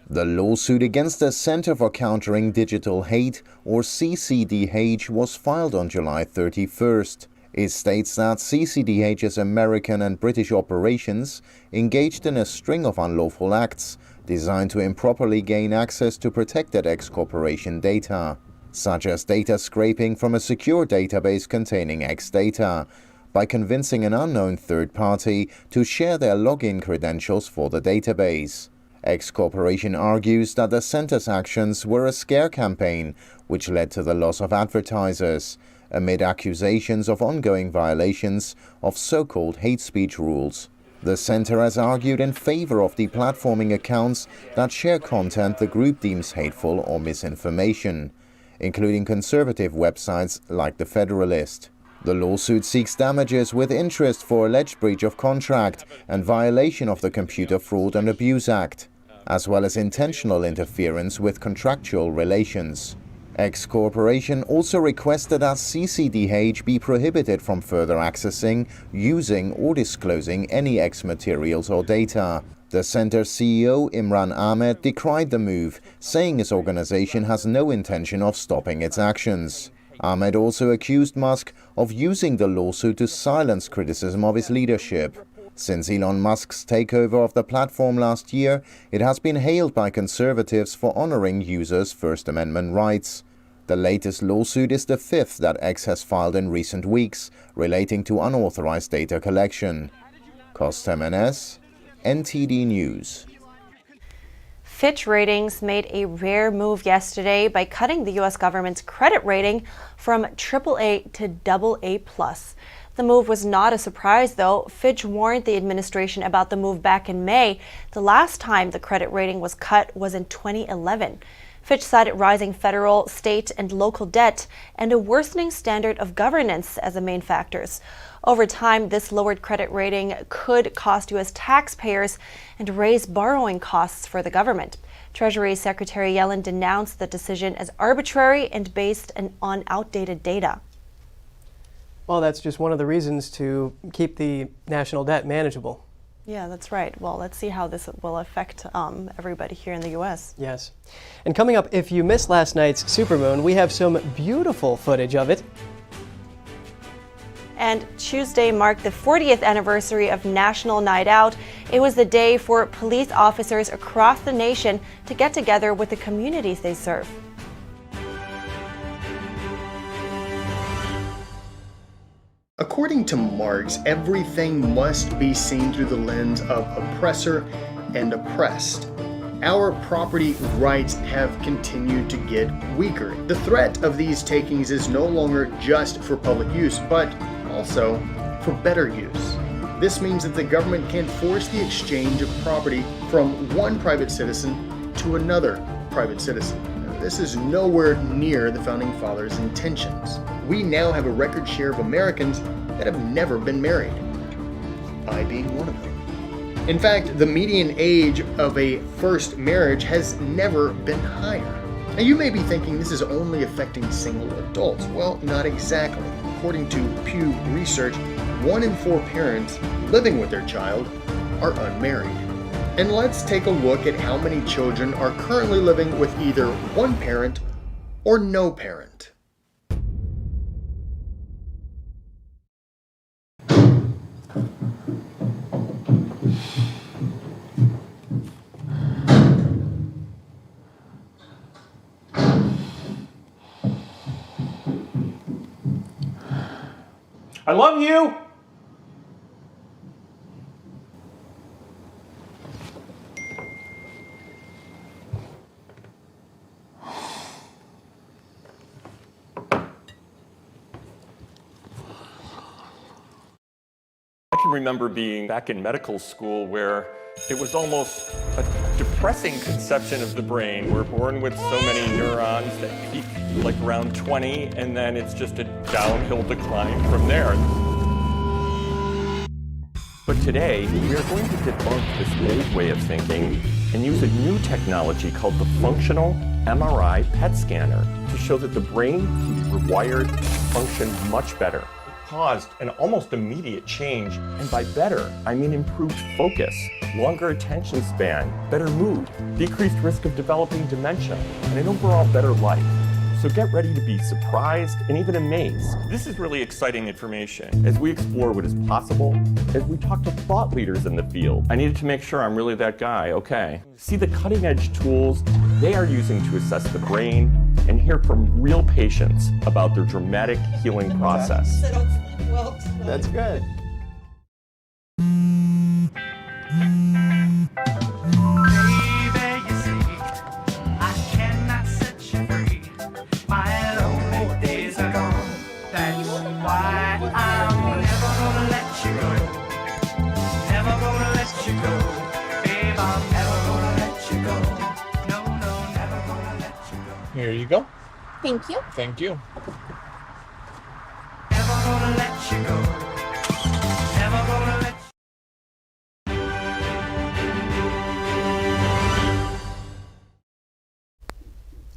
[SPEAKER 12] The lawsuit against the Center for Countering Digital Hate, or CCDH, was filed on July 31st. It states that CCDH's American and British operations engaged in a string of unlawful acts designed to improperly gain access to protected X Corporation data, such as data scraping from a secure database containing X data, by convincing an unknown third party to share their login credentials for the database. X Corporation argues that the center's actions were a scare campaign, which led to the loss of advertisers, amid accusations of ongoing violations of so-called hate speech rules. The center has argued in favor of deplatforming accounts that share content the group deems hateful or misinformation, including conservative websites like The Federalist. The lawsuit seeks damages with interest for alleged breach of contract and violation of the Computer Fraud and Abuse Act, as well as intentional interference with contractual relations. X Corporation also requested that CCDH be prohibited from further accessing, using or disclosing any X materials or data. The center's CEO Imran Ahmed decried the move, saying his organization has no intention of stopping its actions. Ahmed also accused Musk of using the lawsuit to silence criticism of his leadership. Since Elon Musk's takeover of the platform last year, it has been hailed by conservatives for honoring users' First Amendment rights. The latest lawsuit is the fifth that X has filed in recent weeks, relating to unauthorized data collection. Suspends, NTD News.
[SPEAKER 1] Fitch Ratings made a rare move yesterday by cutting the U.S. government's credit rating from AAA to AA+. The move was not a surprise, though. Fitch warned the administration about the move back in May. The last time the credit rating was cut was in 2011. Fitch cited rising federal, state, and local debt and a worsening standard of governance as the main factors. Over time, this lowered credit rating could cost U.S. taxpayers and raise borrowing costs for the government. Treasury Secretary Yellen denounced the decision as arbitrary and based on outdated data.
[SPEAKER 2] Well, that's just one of the reasons to keep the national debt manageable.
[SPEAKER 1] Yeah, that's right. Well, let's see how this will affect everybody here in the U.S.
[SPEAKER 2] Yes. And coming up, if you missed last night's Supermoon, we have some beautiful footage of it.
[SPEAKER 1] And Tuesday marked the 40th anniversary of National Night Out. It was the day for police officers across the nation to get together with the communities they serve.
[SPEAKER 14] According to Marx, everything must be seen through the lens of oppressor and oppressed. Our property rights have continued to get weaker. The threat of these takings is no longer just for public use, but also for better use. This means that the government can force the exchange of property from one private citizen to another private citizen. This is nowhere near the Founding Fathers' intentions. We now have a record share of Americans that have never been married, I being one of them. In fact, the median age of a first marriage has never been higher. Now, you may be thinking this is only affecting single adults. Well, not exactly. According to Pew Research, 1 in 4 parents living with their child are unmarried. And let's take a look at how many children are currently living with either one parent or no parent.
[SPEAKER 16] I love you! can remember being back in medical school where it was almost a depressing conception of the brain. We're born with so many neurons that peak like around 20, and then it's just a downhill decline from there. But today, we are going to debunk this old way of thinking and use a new technology called the functional MRI PET scanner to show that the brain can be rewired to function much better. It caused an almost immediate change, and by better, I mean improved focus, longer attention span, better mood, decreased risk of developing dementia, and an overall better life. So get ready to be surprised and even amazed. This is really exciting information as we explore what is possible, as we talk to thought leaders in the field. I needed to make sure I'm really that guy, okay. See the cutting edge tools they are using to assess the brain and hear from real patients about their dramatic healing process.
[SPEAKER 2] That's good.
[SPEAKER 17] Here you go.
[SPEAKER 18] Thank you.
[SPEAKER 17] Thank you.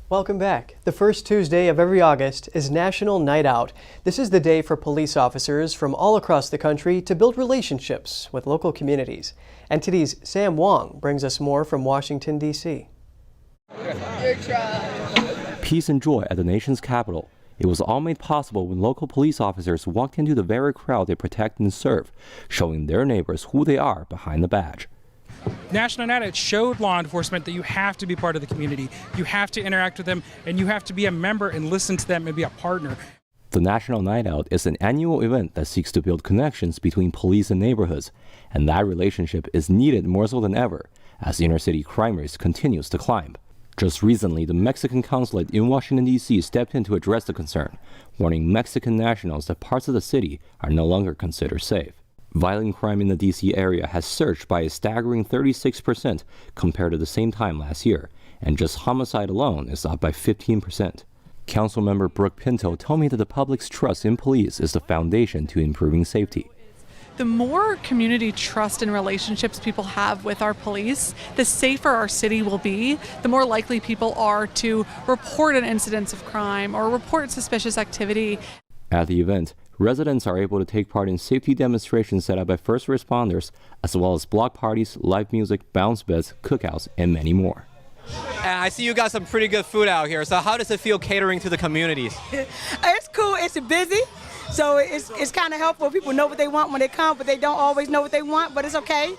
[SPEAKER 2] Welcome back. The first Tuesday of every August is National Night Out. This is the day for police officers from all across the country to build relationships with local communities. NTD's Sam Wong brings us more from Washington, D.C.
[SPEAKER 24] Peace and joy at the nation's capital. It was all made possible when local police officers walked into the very crowd they protect and serve, showing their neighbors who they are behind the badge.
[SPEAKER 25] National Night Out showed law enforcement that you have to be part of the community, you have to interact with them, and you have to be a member and listen to them and be a partner.
[SPEAKER 24] The National Night Out is an annual event that seeks to build connections between police and neighborhoods, and that relationship is needed more so than ever as inner city crime rate continues to climb. Just recently, the Mexican consulate in Washington, D.C. stepped in to address the concern, warning Mexican nationals that parts of the city are no longer considered safe. Violent crime in the D.C. area has surged by a staggering 36% compared to the same time last year, and just homicide alone is up by 15%. Councilmember Brooke Pinto told me that the public's trust in police is the foundation to improving safety.
[SPEAKER 26] The more community trust and relationships people have with our police, the safer our city will be, the more likely people are to report an incidence of crime or report suspicious activity.
[SPEAKER 24] At the event, residents are able to take part in safety demonstrations set up by first responders, as well as block parties, live music, bounce beds, cookouts, and many more.
[SPEAKER 27] And I see you got some pretty good food out here, so how does it feel catering to the communities?
[SPEAKER 28] It's cool, it's busy. So it's kind of helpful. People know what they want when they come, but they don't always know what they want, but it's okay.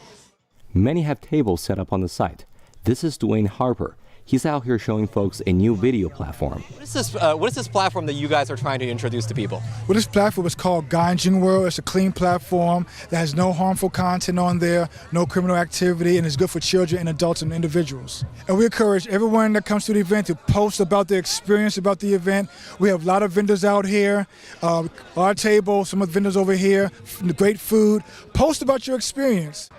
[SPEAKER 24] Many have tables set up on the site. This is Dwayne Harper. He's out here showing folks a new video platform.
[SPEAKER 27] What is this platform that you guys are trying to introduce to people?
[SPEAKER 29] Well, this platform is called Ganjin World. It's a clean platform that has no harmful content on there, no criminal activity, and is good for children and adults and individuals. And we encourage everyone that comes to the event to post about their experience about the event. We have a lot of vendors out here, our table, some of the vendors over here, great food. Post about your experience.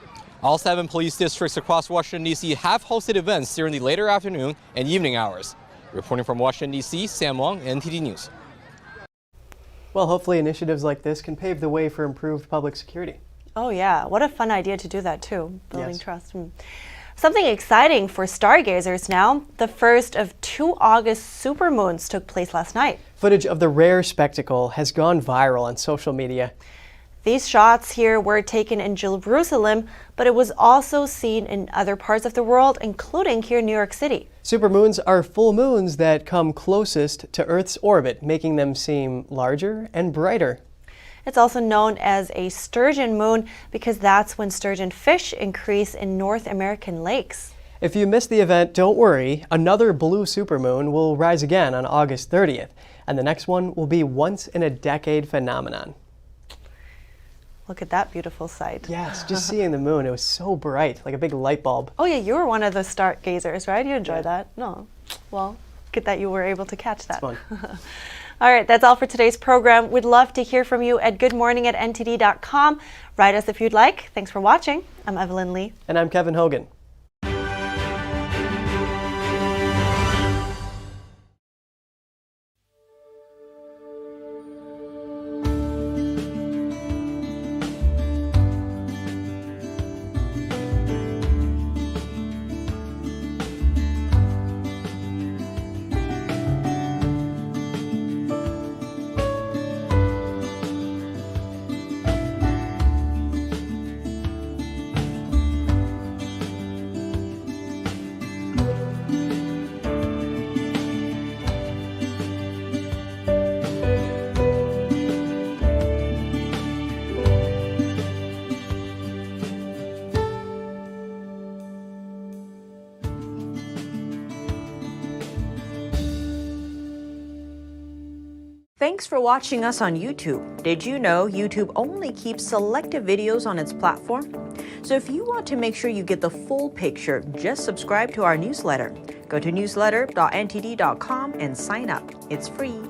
[SPEAKER 27] All 7 police districts across Washington, D.C. have hosted events during the later afternoon and evening hours. Reporting from Washington, D.C., Sam Wong, NTD News.
[SPEAKER 2] Well, hopefully initiatives like this can pave the way for improved public security.
[SPEAKER 1] Oh yeah, what a fun idea to do that too, building trust. Something exciting for stargazers now. The first of 2 August supermoons took place last night.
[SPEAKER 2] Footage of the rare spectacle has gone viral on social media.
[SPEAKER 1] These shots here were taken in Jerusalem, but it was also seen in other parts of the world, including here in New York City.
[SPEAKER 2] Supermoons are full moons that come closest to Earth's orbit, making them seem larger and brighter.
[SPEAKER 1] It's also known as a sturgeon moon because that's when sturgeon fish increase in North American lakes.
[SPEAKER 2] If you missed the event, don't worry. Another blue supermoon will rise again on August 30th, and the next one will be once-in-a-decade phenomenon.
[SPEAKER 1] Look at that beautiful sight.
[SPEAKER 2] Yes, just seeing the moon, it was so bright, like a big light bulb.
[SPEAKER 1] Oh yeah, you were one of the stargazers, right? You enjoyed that? No. Well, good that you were able to catch that.
[SPEAKER 2] It's fun.
[SPEAKER 1] All right, that's all for today's program. We'd love to hear from you at goodmorning@ntd.com. Write us if you'd like. Thanks for watching. I'm Evelyn Lee.
[SPEAKER 2] And I'm Kevin Hogan.
[SPEAKER 3] Thanks for watching us on YouTube. Did you know YouTube only keeps selective videos on its platform? So if you want to make sure you get the full picture, just subscribe to our newsletter. Go to newsletter.ntd.com and sign up. It's free.